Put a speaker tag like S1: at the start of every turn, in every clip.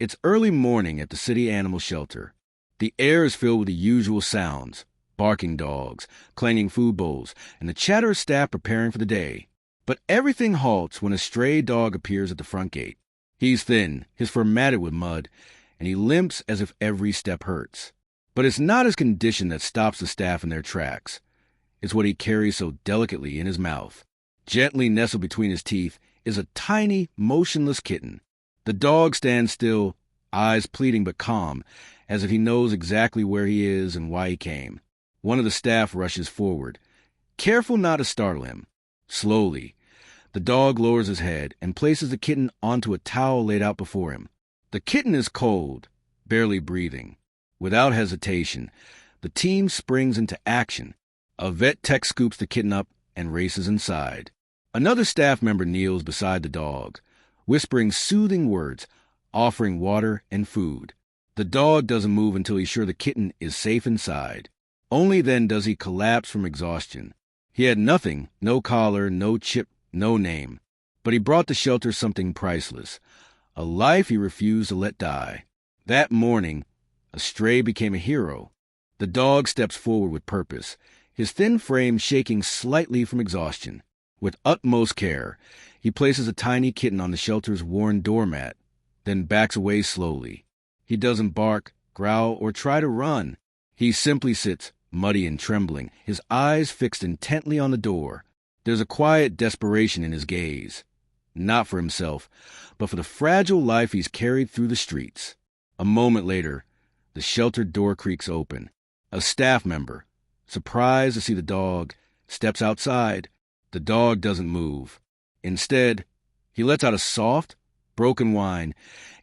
S1: It's early morning at the city animal shelter. The air is filled with the usual sounds: barking dogs, clanging food bowls, and the chatter of staff preparing for the day. But everything halts when a stray dog appears at the front gate. He's thin, his fur matted with mud, and he limps as if every step hurts. But it's not his condition that stops the staff in their tracks. It's what he carries so delicately in his mouth. Gently nestled between his teeth is a tiny, motionless kitten. The dog stands still, eyes pleading but calm, as if he knows exactly where he is and why he came. One of the staff rushes forward, careful not to startle him. Slowly, the dog lowers his head and places the kitten onto a towel laid out before him. The kitten is cold, barely breathing. Without hesitation, the team springs into action. A vet tech scoops the kitten up and races inside. Another staff member kneels beside the dog, whispering soothing words, offering water and food. The dog doesn't move until he's sure the kitten is safe inside. Only then does he collapse from exhaustion. He had nothing, no collar, no chip, no name. But he brought the shelter something priceless, a life he refused to let die. That morning, a stray became a hero. The dog steps forward with purpose, his thin frame shaking slightly from exhaustion. With utmost care, he places a tiny kitten on the shelter's worn doormat, then backs away slowly. He doesn't bark, growl, or try to run. He simply sits, muddy and trembling, his eyes fixed intently on the door. There's a quiet desperation in his gaze, not for himself, but for the fragile life he's carried through the streets. A moment later, the shelter door creaks open. A staff member, surprised to see the dog, steps outside. The dog doesn't move. Instead, he lets out a soft, broken whine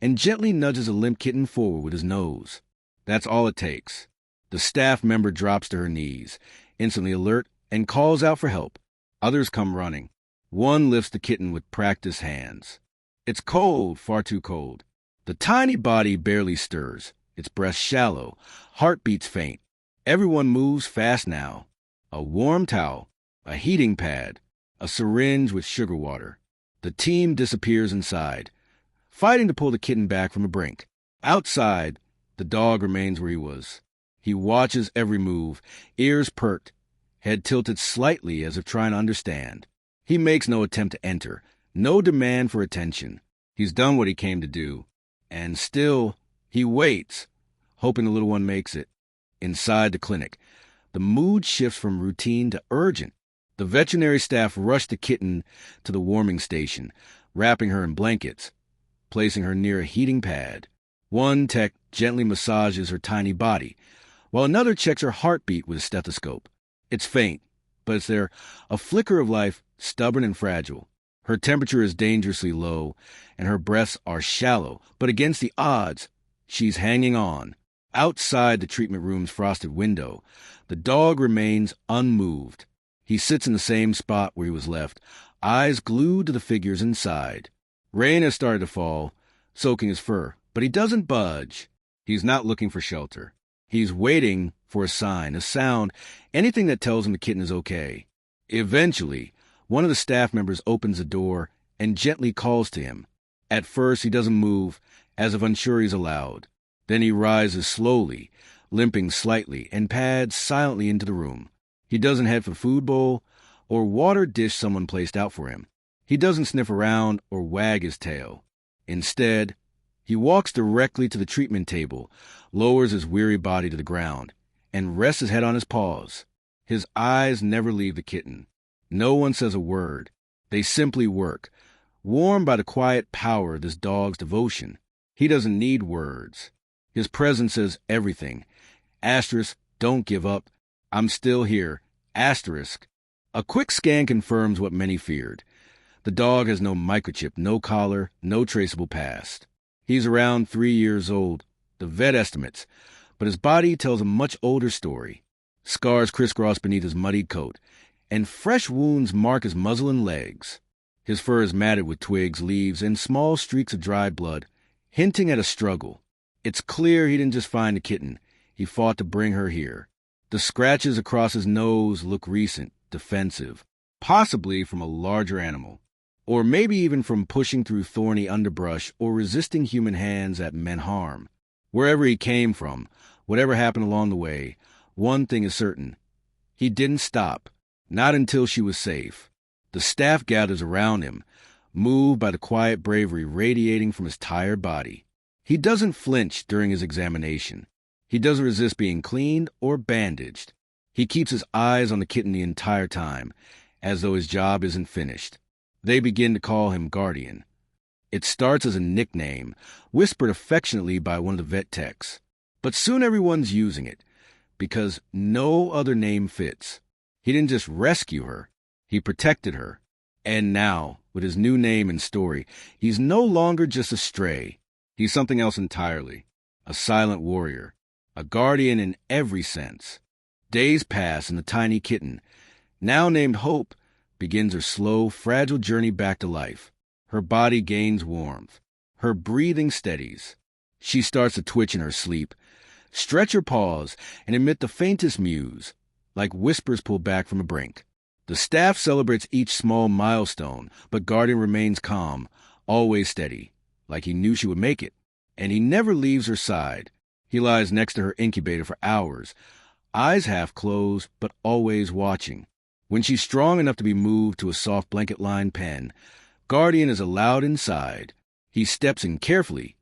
S1: and gently nudges a limp kitten forward with his nose. That's all it takes. The staff member drops to her knees, instantly alert, and calls out for help. Others come running. One lifts the kitten with practiced hands. It's cold, far too cold. The tiny body barely stirs, its breast shallow, heartbeats faint. Everyone moves fast now. A warm towel, a heating pad, a syringe with sugar water. The team disappears inside, fighting to pull the kitten back from the brink. Outside, the dog remains where he was. He watches every move, ears perked, head tilted slightly as if trying to understand. He makes no attempt to enter, no demand for attention. He's done what he came to do. And still, he waits, hoping the little one makes it. Inside the clinic, the mood shifts from routine to urgent. The veterinary staff rush the kitten to the warming station, wrapping her in blankets, placing her near a heating pad. One tech gently massages her tiny body, while another checks her heartbeat with a stethoscope. It's faint, but it's there, a flicker of life, stubborn and fragile. Her temperature is dangerously low, and her breaths are shallow, but against the odds, she's hanging on. Outside the treatment room's frosted window, the dog remains unmoved. He sits in the same spot where he was left, eyes glued to the figures inside. Rain has started to fall, soaking his fur, but he doesn't budge. He's not looking for shelter. He's waiting for a sign, a sound, anything that tells him the kitten is okay. Eventually, one of the staff members opens the door and gently calls to him. At first, he doesn't move, as if unsure he's allowed. Then he rises slowly, limping slightly, and pads silently into the room. He doesn't head for food bowl or water dish someone placed out for him. He doesn't sniff around or wag his tail. Instead, he walks directly to the treatment table, lowers his weary body to the ground, and rests his head on his paws. His eyes never leave the kitten. No one says a word. They simply work, warmed by the quiet power of this dog's devotion. He doesn't need words. His presence says everything. Asterisk, don't give up. I'm still here. Asterisk. A quick scan confirms what many feared. The dog has no microchip, no collar, no traceable past. He's around 3 years old, the vet estimates, but his body tells a much older story. Scars crisscross beneath his muddied coat, and fresh wounds mark his muzzle and legs. His fur is matted with twigs, leaves, and small streaks of dried blood, hinting at a struggle. It's clear he didn't just find the kitten. He fought to bring her here. The scratches across his nose look recent, defensive, possibly from a larger animal. Or maybe even from pushing through thorny underbrush or resisting human hands that meant harm. Wherever he came from, whatever happened along the way, one thing is certain. He didn't stop, not until she was safe. The staff gathers around him, moved by the quiet bravery radiating from his tired body. He doesn't flinch during his examination. He doesn't resist being cleaned or bandaged. He keeps his eyes on the kitten the entire time, as though his job isn't finished. They begin to call him Guardian. It starts as a nickname, whispered affectionately by one of the vet techs. But soon everyone's using it, because no other name fits. He didn't just rescue her, he protected her. And now, with his new name and story, he's no longer just a stray. He's something else entirely. A silent warrior. A guardian in every sense. Days pass and the tiny kitten, now named Hope, begins her slow, fragile journey back to life. Her body gains warmth. Her breathing steadies. She starts to twitch in her sleep, stretch her paws, and emit the faintest mews, like whispers pulled back from a brink. The staff celebrates each small milestone, but Guardian remains calm, always steady, like he knew she would make it. And he never leaves her side. He lies next to her incubator for hours, eyes half closed, but always watching. When she's strong enough to be moved to a soft blanket-lined pen, Guardian is allowed inside. He steps in carefully,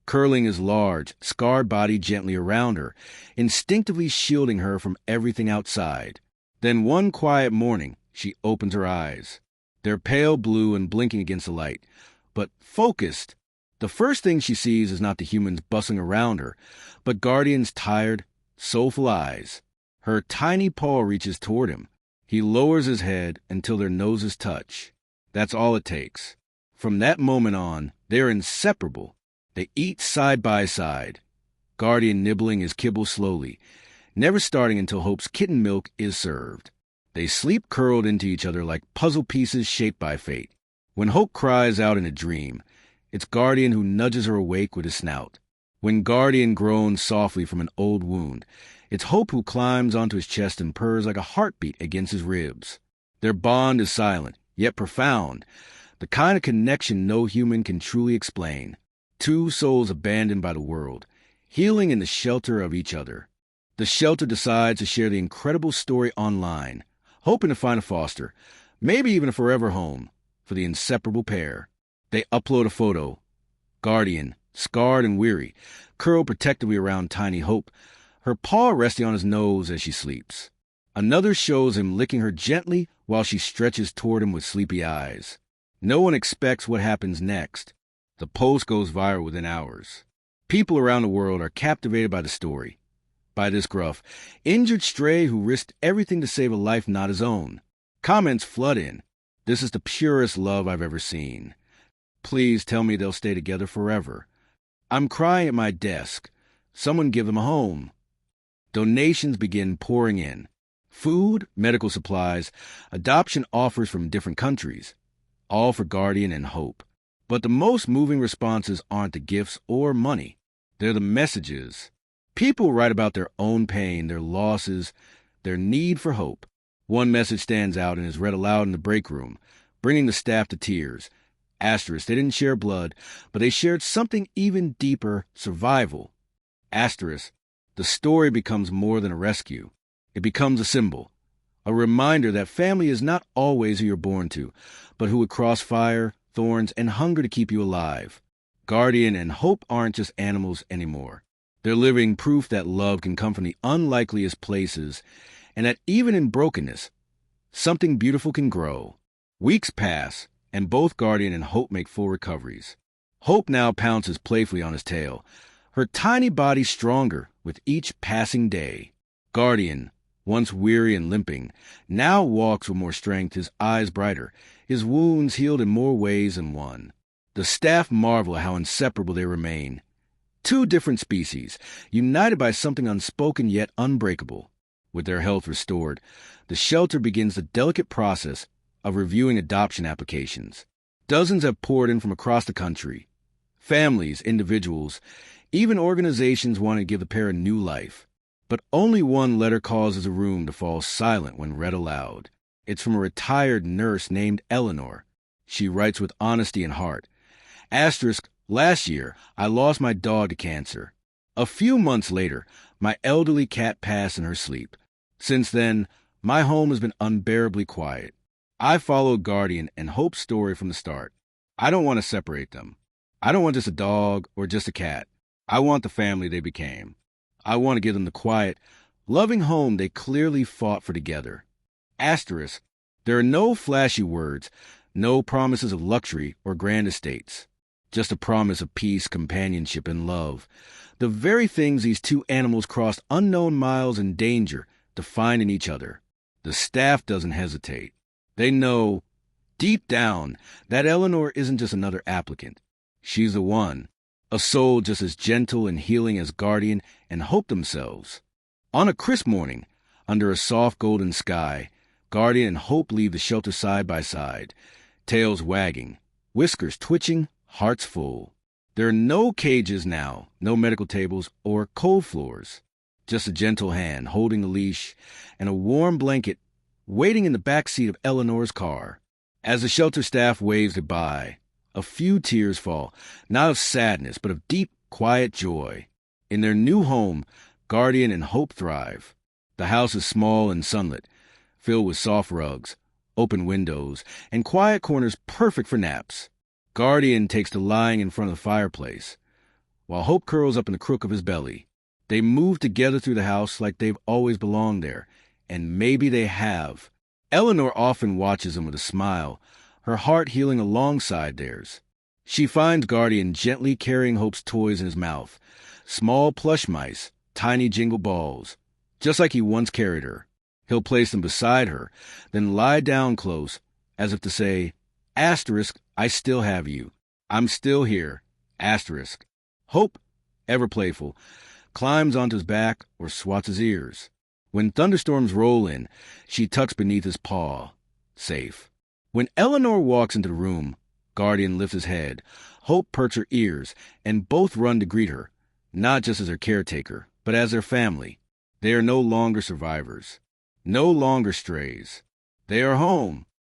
S1: curling his large, scarred body gently around her, instinctively shielding her from everything outside. Then one quiet morning, she opens her eyes. They're pale blue and blinking against the light, but focused. The first thing she sees is not the humans bustling around her, but Guardian's tired, soulful eyes. Her tiny paw reaches toward him. He lowers his head until their noses touch. That's all it takes. From that moment on, they're inseparable. They eat side by side, Guardian nibbling his kibble slowly, never starting until Hope's kitten milk is served. They sleep curled into each other like puzzle pieces shaped by fate. When Hope cries out in a dream, it's Guardian who nudges her awake with his snout. When Guardian groans softly from an old wound, it's Hope who climbs onto his chest and purrs like a heartbeat against his ribs. Their bond is silent, yet profound, the kind of connection no human can truly explain. Two souls abandoned by the world, healing in the shelter of each other. The shelter decides to share the incredible story online, hoping to find a foster, maybe even a forever home, for the inseparable pair. They upload a photo. Guardian, scarred and weary, curled protectively around tiny Hope, her paw resting on his nose as she sleeps. Another shows him licking her gently while she stretches toward him with sleepy eyes. No one expects what happens next. The post goes viral within hours. People around the world are captivated by the story, by this gruff, injured stray who risked everything to save a life not his own. Comments flood in. This is the purest love I've ever seen. Please tell me they'll stay together forever. I'm crying at my desk. Someone give them a home. Donations begin pouring in. Food, medical supplies, adoption offers from different countries. All for Guardian and Hope. But the most moving responses aren't the gifts or money. They're the messages. People write about their own pain, their losses, their need for hope. One message stands out and is read aloud in the break room, bringing the staff to tears. Asterisk, they didn't share blood, but they shared something even deeper, survival. Asterisk, the story becomes more than a rescue. It becomes a symbol, a reminder that family is not always who you're born to, but who would cross fire, thorns, and hunger to keep you alive. Guardian and Hope aren't just animals anymore. They're living proof that love can come from the unlikeliest places, and that even in brokenness, something beautiful can grow. Weeks pass, and both Guardian and Hope make full recoveries. Hope now pounces playfully on his tail, her tiny body stronger with each passing day. Guardian, once weary and limping, now walks with more strength, his eyes brighter, his wounds healed in more ways than one. The staff marvel at how inseparable they remain. Two different species, united by something unspoken yet unbreakable. With their health restored, the shelter begins the delicate process of reviewing adoption applications. Dozens have poured in from across the country. Families, individuals, even organizations want to give the pair a new life. But only one letter causes the room to fall silent when read aloud. It's from a retired nurse named Eleanor. She writes with honesty and heart. Asterisk, last year, I lost my dog to cancer. A few months later, my elderly cat passed in her sleep. Since then, my home has been unbearably quiet. I followed Guardian and Hope's story from the start. I don't want to separate them. I don't want just a dog or just a cat. I want the family they became. I want to give them the quiet, loving home they clearly fought for together. Asterisk, there are no flashy words, no promises of luxury or grand estates. Just a promise of peace, companionship, and love. The very things these two animals crossed unknown miles in danger to find in each other. The staff doesn't hesitate. They know, deep down, that Eleanor isn't just another applicant. She's the one, a soul just as gentle and healing as Guardian and Hope themselves. On a crisp morning, under a soft golden sky, Guardian and Hope leave the shelter side by side, tails wagging, whiskers twitching, hearts full. There are no cages now, no medical tables or cold floors. Just a gentle hand holding the leash and a warm blanket waiting in the back seat of Eleanor's car. As the shelter staff waves goodbye, a few tears fall, not of sadness, but of deep, quiet joy. In their new home, Guardian and Hope thrive. The house is small and sunlit, filled with soft rugs, open windows, and quiet corners perfect for naps. Guardian takes to lying in front of the fireplace, while Hope curls up in the crook of his belly. They move together through the house like they've always belonged there, and maybe they have. Eleanor often watches them with a smile, her heart healing alongside theirs. She finds Guardian gently carrying Hope's toys in his mouth, small plush mice, tiny jingle balls, just like he once carried her. He'll place them beside her, then lie down close, as if to say, asterisk, I still have you. I'm still here. Asterisk. Hope, ever playful, climbs onto his back or swats his ears. When thunderstorms roll in, she tucks beneath his paw. Safe. When Eleanor walks into the room, Guardian lifts his head, Hope perks her ears, and both run to greet her, not just as her caretaker, but as their family. They are no longer survivors, no longer strays. They are home,